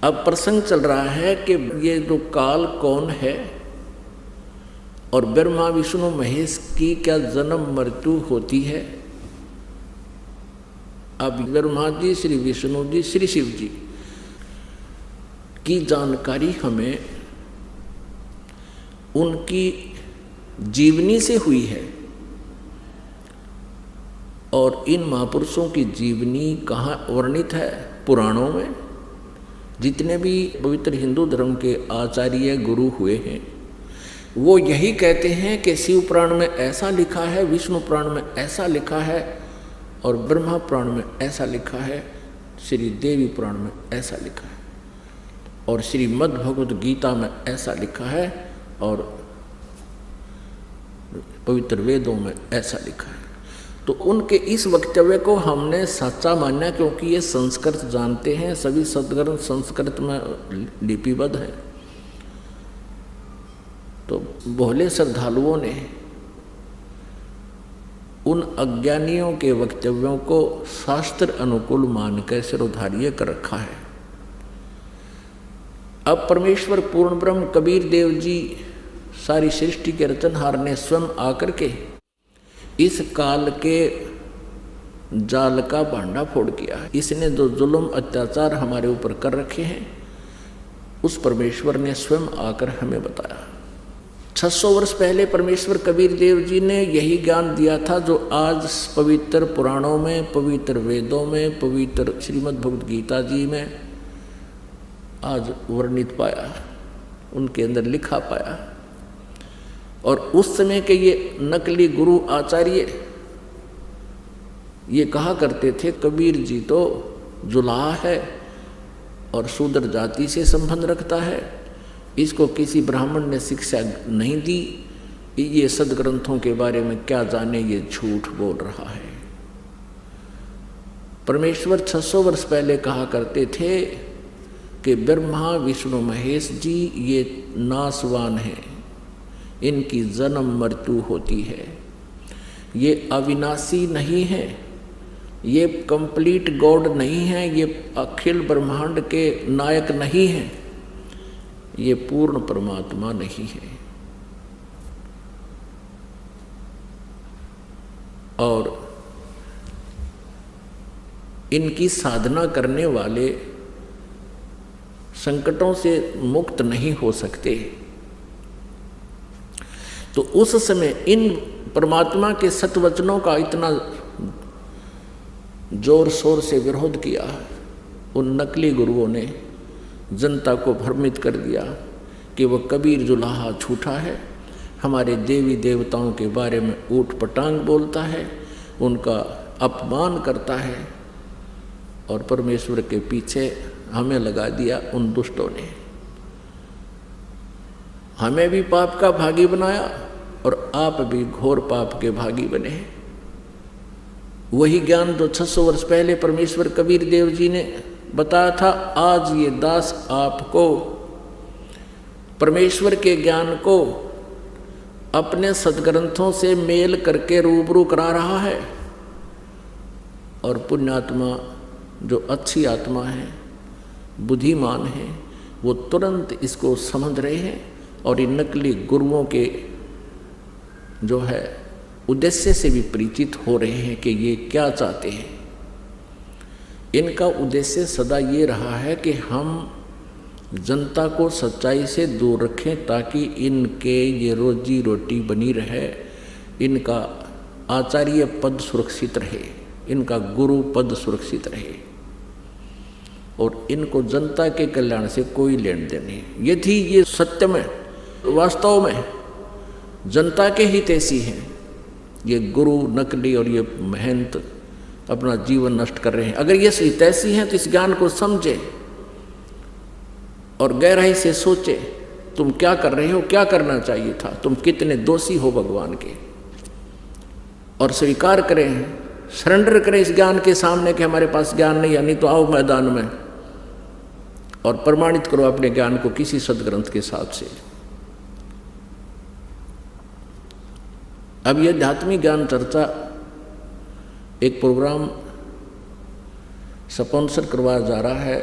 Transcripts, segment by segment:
अब प्रसंग चल रहा है कि ये जो काल कौन है और ब्रह्मा विष्णु महेश की क्या जन्म मृत्यु होती है। अब ब्रह्मा जी, श्री विष्णु जी, श्री शिव जी की जानकारी हमें उनकी जीवनी से हुई है और इन महापुरुषों की जीवनी कहाँ वर्णित है? पुराणों में। जितने भी पवित्र हिंदू धर्म के आचार्य गुरु हुए हैं वो यही कहते हैं कि शिव पुराण में ऐसा लिखा है, विष्णु पुराण में ऐसा लिखा है और ब्रह्मा पुराण में ऐसा लिखा है, श्री देवी पुराण में ऐसा लिखा है और श्रीमद् भगवद गीता में ऐसा लिखा है और पवित्र वेदों में ऐसा लिखा है। तो उनके इस वक्तव्य को हमने सच्चा माना क्योंकि ये संस्कृत जानते हैं, सभी सदग्रंथ संस्कृत में लिपिबद्ध है। तो भोले श्रद्धालुओं ने उन अज्ञानियों के वक्तव्यों को शास्त्र अनुकूल मानकर सिरोधार्य कर रखा है। अब परमेश्वर पूर्ण ब्रह्म कबीर देव जी सारी सृष्टि के रचनहार ने स्वयं आकर के इस काल के जाल का भांडा फोड़ किया। इसने जो जुल्म अत्याचार हमारे ऊपर कर रखे हैं उस परमेश्वर ने स्वयं आकर हमें बताया। 600 वर्ष पहले परमेश्वर कबीर देव जी ने यही ज्ञान दिया था जो आज पवित्र पुराणों में, पवित्र वेदों में, पवित्र श्रीमद् भगवद गीता जी में आज वर्णित पाया, उनके अंदर लिखा पाया। और उस समय के ये नकली गुरु आचार्य ये कहा करते थे कबीर जी तो जुलाहा है और शूद्र जाति से संबंध रखता है, इसको किसी ब्राह्मण ने शिक्षा नहीं दी, ये सदग्रंथों के बारे में क्या जाने, ये झूठ बोल रहा है। परमेश्वर 600 वर्ष पहले कहा करते थे कि ब्रह्मा विष्णु महेश जी ये नासवान हैं, इनकी जन्म मृत्यु होती है, ये अविनाशी नहीं है, ये कंप्लीट गॉड नहीं है, ये अखिल ब्रह्मांड के नायक नहीं है, ये पूर्ण परमात्मा नहीं है। और इनकी साधना करने वाले संकटों से मुक्त नहीं हो सकते। तो उस समय इन परमात्मा के सतवचनों का इतना जोर शोर से विरोध किया, उन नकली गुरुओं ने जनता को भ्रमित कर दिया कि वह कबीर जुलाहा झूठा है, हमारे देवी देवताओं के बारे में ऊट पटांग बोलता है, उनका अपमान करता है। और परमेश्वर के पीछे हमें लगा दिया उन दुष्टों ने, हमें भी पाप का भागी बनाया और आप भी घोर पाप के भागी बने। वही ज्ञान जो 600 वर्ष पहले परमेश्वर कबीर देव जी ने बताया था, आज ये दास आपको परमेश्वर के ज्ञान को अपने सदग्रंथों से मेल करके रूबरू करा रहा है। और पुण्यात्मा जो अच्छी आत्मा है, बुद्धिमान है, वो तुरंत इसको समझ रहे हैं और इन नकली गुरुओं के जो है उद्देश्य से भी परिचित हो रहे हैं कि ये क्या चाहते हैं। इनका उद्देश्य सदा ये रहा है कि हम जनता को सच्चाई से दूर रखें ताकि इनके ये रोजी रोटी बनी रहे, इनका आचार्य पद सुरक्षित रहे, इनका गुरु पद सुरक्षित रहे और इनको जनता के कल्याण से कोई लेन देन नहीं। यदि ये सत्य में वास्तव में जनता के हितैषी हैं, ये गुरु नकली और ये महंत अपना जीवन नष्ट कर रहे हैं, अगर ये हितैषी हैं तो इस ज्ञान को समझे और गहराई से सोचे तुम क्या कर रहे हो, क्या करना चाहिए था, तुम कितने दोषी हो भगवान के, और स्वीकार करें, सरेंडर करें इस ज्ञान के सामने कि हमारे पास ज्ञान नहीं है। नहीं तो आओ मैदान में और प्रमाणित करो अपने ज्ञान को किसी सदग्रंथ के साथ से। अब यह आध्यात्मिक ज्ञान चर्चा एक प्रोग्राम स्पॉन्सर करवाया जा रहा है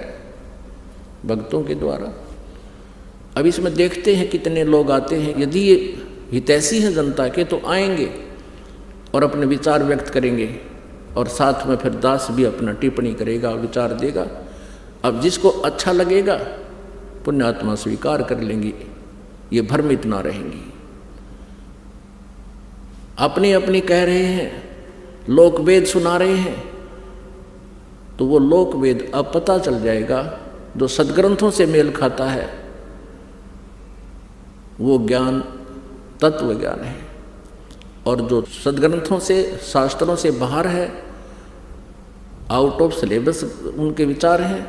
भक्तों के द्वारा। अब इसमें देखते हैं कितने लोग आते हैं। यदि ये हितैषी हैं जनता के तो आएंगे और अपने विचार व्यक्त करेंगे, और साथ में फिर दास भी अपना टिप्पणी करेगा, विचार देगा। अब जिसको अच्छा लगेगा पुण्यात्मा स्वीकार कर लेंगी, ये भ्रमित ना रहेंगी। अपनी अपनी कह रहे हैं, लोकवेद सुना रहे हैं, तो वो लोकवेद अब पता चल जाएगा। जो सदग्रंथों से मेल खाता है वो ज्ञान तत्व ज्ञान है, और जो सदग्रंथों से शास्त्रों से बाहर है, आउट ऑफ सिलेबस उनके विचार हैं,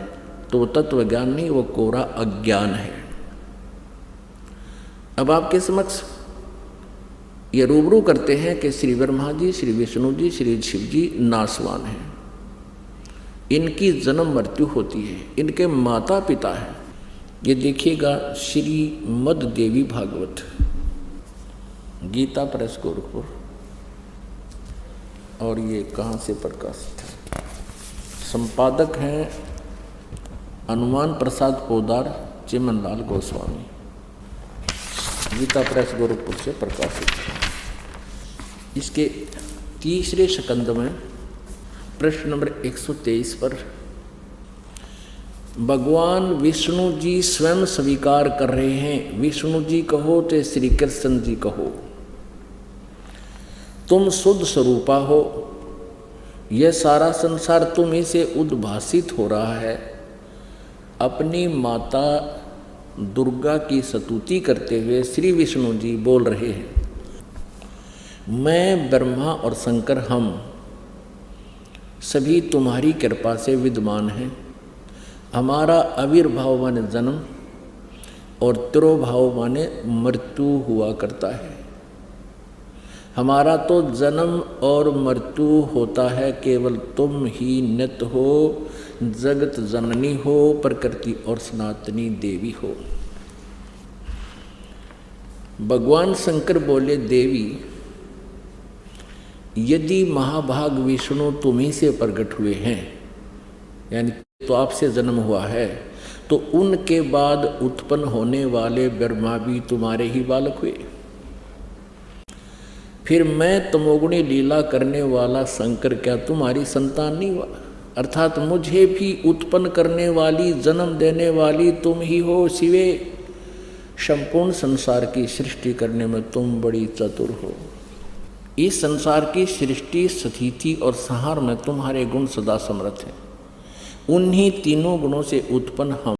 तो वो तत्व ज्ञान नहीं, वो कोरा अज्ञान है। अब आपके समक्ष ये रूबरू करते हैं कि श्री ब्रह्मा जी, श्री विष्णु जी, श्री शिव जी नासवान हैं, इनकी जन्म मृत्यु होती है, इनके माता पिता हैं। ये देखिएगा श्रीमद देवी भागवत, गीता प्रेस गोरखपुर, और ये कहाँ से प्रकाशित है? संपादक हैं हनुमान प्रसाद पोदार, चिमनलाल गोस्वामी, गीता प्रेस गोरखपुर से प्रकाशित है। इसके तीसरे स्कंद में प्रश्न नंबर 123 पर भगवान विष्णु जी स्वयं स्वीकार कर रहे हैं। विष्णु जी कहो तो श्री कृष्ण जी कहो, तुम शुद्ध स्वरूपा हो, यह सारा संसार तुम ही से उद्भासित हो रहा है। अपनी माता दुर्गा की स्तुति करते हुए श्री विष्णु जी बोल रहे हैं, मैं ब्रह्मा और शंकर हम सभी तुम्हारी कृपा से विद्यमान हैं। हमारा आविर्भाव माने जन्म और तिरोभाव माने मृत्यु हुआ करता है। हमारा तो जन्म और मृत्यु होता है, केवल तुम ही नित्य हो, जगत जननी हो, प्रकृति और सनातनी देवी हो। भगवान शंकर बोले, देवी यदि महाभाग विष्णु तुम्ही से प्रकट हुए हैं, यानी तो आपसे जन्म हुआ है, तो उनके बाद उत्पन्न होने वाले ब्रह्मा भी तुम्हारे ही बालक हुए। फिर मैं तमोगुणी लीला करने वाला शंकर क्या तुम्हारी संतान नहीं हुआ? अर्थात मुझे भी उत्पन्न करने वाली, जन्म देने वाली तुम ही हो शिवे। संपूर्ण संसार की सृष्टि करने में तुम बड़ी चतुर हो। इस संसार की सृष्टि, स्थिति और संहार में तुम्हारे गुण सदा समर्थ हैं। उन्हीं तीनों गुणों से उत्पन्न हम